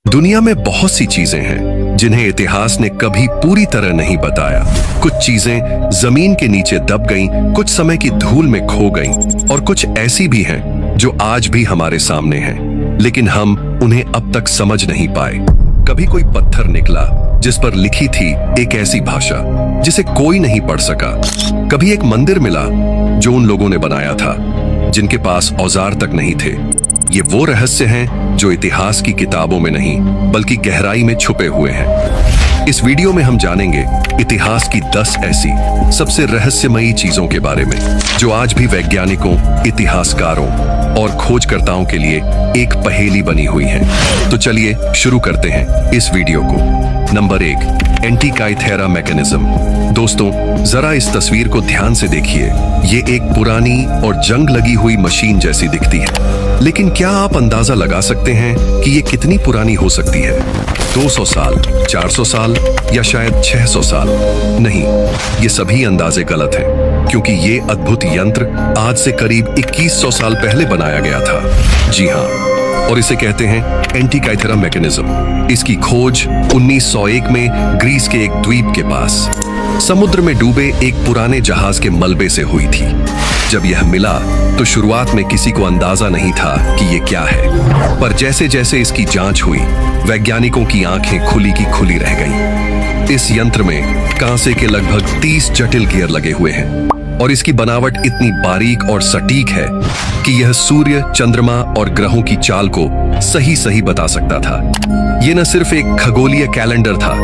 दुनिया में बहुत सी चीजें हैं जिन्हें इतिहास ने कभी पूरी तरह नहीं बताया। कुछ चीजें जमीन के नीचे दब गईं, कुछ समय की धूल में खो गईं, और कुछ ऐसी भी हैं जो आज भी हमारे सामने हैं, लेकिन हम उन्हें अब तक समझ नहीं पाए। कभी कोई पत्थर निकला जिस पर लिखी थी एक ऐसी भाषा जिसे कोई नहीं पढ़ सका। कभी एक मंदिर मिला जो उन लोगों ने बनाया था जिनके पास औजार तक नहीं थे। ये वो रहस्य हैं जो इतिहास की किताबों में नहीं बल्कि गहराई में छुपे हुए हैं। इस वीडियो में हम जानेंगे इतिहास की 10 ऐसी सबसे रहस्यमयी चीजों के बारे में जो आज भी वैज्ञानिकों, इतिहासकारों और खोजकर्ताओं के लिए एक पहेली बनी हुई है। तो चलिए शुरू करते हैं इस वीडियो को। Number 1, Antikythera mechanism. दोस्तों, जरा इस तस्वीर को ध्यान से देखिए। ये एक पुरानी और जंग लगी हुई मशीन जैसी दिखती है, लेकिन क्या आप अंदाजा लगा सकते हैं कि ये कितनी पुरानी हो सकती है? 200 साल, 400 साल या शायद 600 साल? नहीं, ये सभी अंदाजे गलत हैं, क्योंकि ये अद्भुत यंत्र आज से करीब 2100 साल पहले बनाया गया था। जी हाँ, और इसे कहते हैं एंटीकाइथेरा मैकेनिज्म। इसकी खोज 1901 में ग्रीस के एक द्वीप के पास समुद्र में डूबे एक पुराने जहाज के मलबे से हुई थी। जब यह मिला तो शुरुआत में किसी को अंदाजा नहीं था कि ये क्या है, पर जैसे जैसे इसकी जांच हुई, वैज्ञानिकों की आंखें खुली की खुली रह गईं। इस यंत्र में कांसे के लगभग 30 जटिल गियर लगे हुए हैं, और इसकी बनावट इतनी बारीक और सटीक है कि यह सूर्य, चंद्रमा और ग्रहों की चाल को सही सही बता सकता था। यह न सिर्फ एक खगोलीय कैलेंडर था,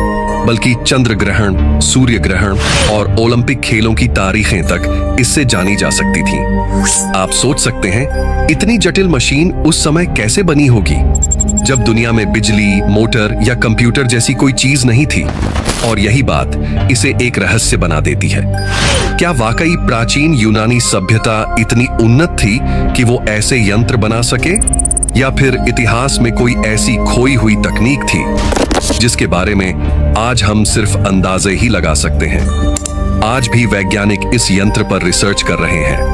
बल्कि चंद्र ग्रहण, सूर्य ग्रहण और ओलंपिक खेलों की तारीखें तक इससे जानी जा सकती थी। आप सोच सकते हैं इतनी जटिल मशीन उस समय कैसे बनी होगी, जब दुनिया में बिजली, मोटर या कंप्यूटर जैसी कोई चीज नहीं थी। और यही बात इसे एक रहस्य बना देती है। क्या वाकई प्राचीन यूनानी सभ्यता इतनी उन्नत थी कि वो ऐसे यंत्र बना सके, या फिर इतिहास में कोई ऐसी खोई हुई तकनीक थी जिसके बारे में आज हम सिर्फ अंदाजे ही लगा सकते हैं? आज भी वैज्ञानिक इस यंत्र पर रिसर्च कर रहे हैं।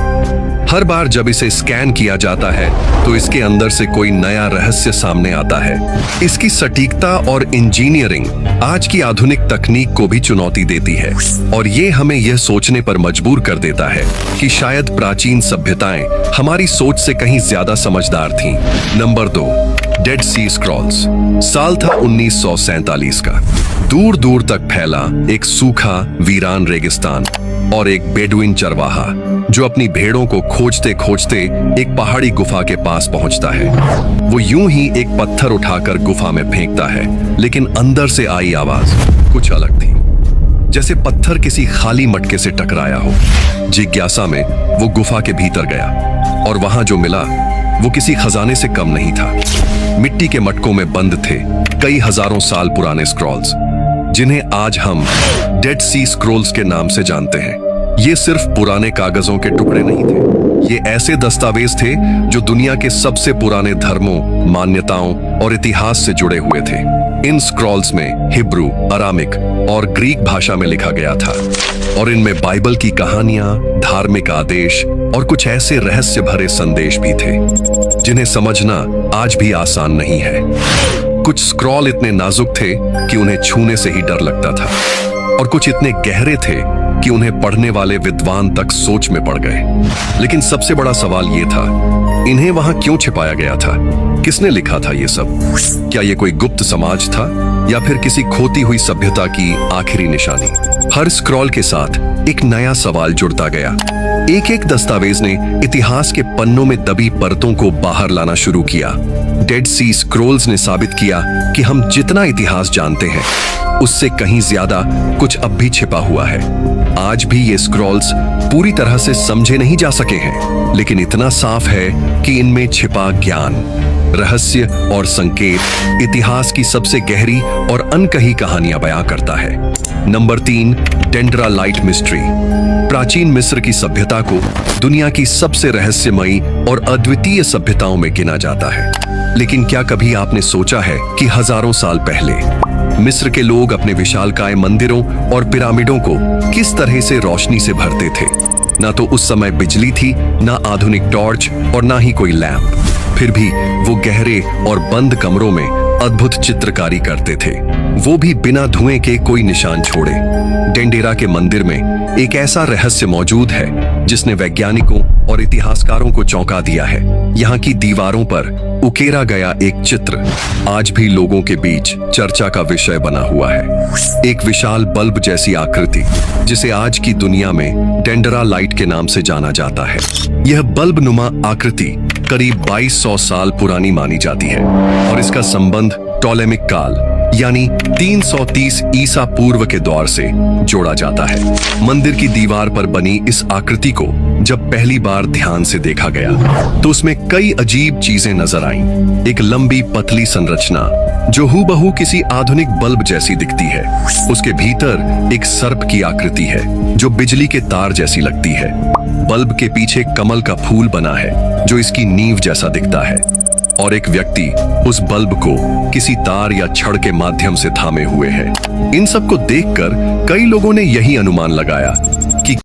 हर बार जब इसे स्कैन किया जाता है तो इसके अंदर से कोई नया रहस्य सामने आता है। इसकी सटीकता और इंजीनियरिंग आज की आधुनिक तकनीक को भी चुनौती देती है, और ये हमें यह सोचने पर मजबूर कर देता है कि शायद प्राचीन सभ्यताएं हमारी सोच से कहीं ज्यादा समझदार थीं। नंबर 2, डेड सी स्क्रॉल्स। साल था 1947 का। दूर दूर तक फैला एक सूखा वीरान रेगिस्तान और एक बेडुइन चरवाहा जो अपनी भेड़ों को खोजते खोजते एक पहाड़ी गुफा के पास पहुंचता है। वो यूं ही एक पत्थर उठाकर गुफा में फेंकता है, लेकिन अंदर से आई आवाज कुछ अलग थी, जैसे पत्थर किसी खाली मटके से टकराया हो। जिज्ञासा में वो गुफा के भीतर गया, और वहां जो मिला वो किसी खजाने से कम नहीं था। मिट्टी के मटकों में बंद थे कई हजारों साल पुराने स्क्रॉल्स, जिन्हें आज हम डेड सी स्क्रॉल्स के नाम से जानते हैं। ये सिर्फ पुराने कागजों के टुकड़े नहीं थे, ये ऐसे दस्तावेज थे जो दुनिया के सबसे पुराने धर्मों, मान्यताओं और इतिहास से जुड़े हुए थे। इन स्क्रॉल्स में हिब्रू, अरामिक और ग्रीक भाषा में लिखा गया था, और इनमें बाइबल की कहानियां, धार्मिक आदेश और कुछ ऐसे रहस्य भरे संदेश भी थे जिन्हें समझना आज भी आसान नहीं है। कुछ स्क्रॉल इतने नाजुक थे कि उन्हें छूने से ही डर लगता था, और कुछ इतने गहरे थे कि उन्हें पढ़ने वाले विद्वान तक सोच में पड़ गए। लेकिन सबसे बड़ा सवाल ये था, इन्हें वहां क्यों छिपाया गया था? किसने लिखा था ये सब? क्या ये कोई गुप्त समाज था, या फिर किसी खोती हुई सभ्यता की आखिरी निशानी? हर स्क्रॉल के साथ एक नया सवाल जुड़ता गया। एक एक दस्तावेज ने इतिहास के पन्नों में दबी परतों को बाहर लाना शुरू किया। डेड सी स्क्रॉल्स ने साबित किया कि हम जितना इतिहास जानते हैं उससे कहीं ज्यादा कुछ अब भी छिपा हुआ है। आज भी ये स्क्रॉल्स पूरी तरह से समझे नहीं जा सके हैं, लेकिन इतना साफ है कि इनमें छिपा ज्ञान, रहस्य और संकेत इतिहास की सबसे गहरी और अनकही कहानियां बयां करता है। Number 3, Dendera light mystery. प्राचीन मिस्र की सभ्यता को दुनिया की सबसे रहस्यमयी और अद्वितीय सभ्यताओं में गिना जाता है। लेकिन क्या कभी आपने सोचा है कि हजारों साल पहले मिस्र के लोग अपने विशालकाय मंदिरों और पिरामिडों को किस तरह से रोशनी से भरते थे? ना तो उस समय बिजली थी, ना आधुनिक टॉर्च और ना ही कोई लैंप। फिर भी वो गहरे और बंद कमरों में अद्भुत चित्रकारी करते थे, वो भी बिना धुएं के कोई निशान छोड़े। डेंडेरा के मंदिर में एक ऐसा रहस्य मौजूद है जिसने वैज्ञानिकों और इतिहासकारों को चौंका दिया है। यहाँ की दीवारों पर उकेरा गया एक चित्र आज भी लोगों के बीच चर्चा का विषय बना हुआ है। एक विशाल बल्ब जैसी आकृति जिसे आज की दुनिया में डेंडेरा लाइट के नाम से जाना जाता है। यह बल्ब नुमा आकृति करीब 2200 साल पुरानी मानी जाती है और इसका संबंध टॉलेमिक काल यानी 330 ईसा पूर्व के दौर से जोड़ा जाता है। मंदिर की दीवार पर बनी इस आकृति को जब पहली बार ध्यान से देखा गया तो उसमें कई अजीब चीजें नजर आईं। एक लंबी पतली संरचना जो हूबहू किसी आधुनिक बल्ब जैसी दिखती है। उसके भीतर एक सर्प की आकृति है जो बिजली के तार जैसी लगती है। बल्ब के पीछे कमल का फूल बना है जो इसकी नींव जैसा दिखता है और एक व्यक्ति उस बल्ब को किसी तार या छड़ के माध्यम से थामे हुए है। इन सब को देखकर कई लोगों ने यही अनुमान लगाया कि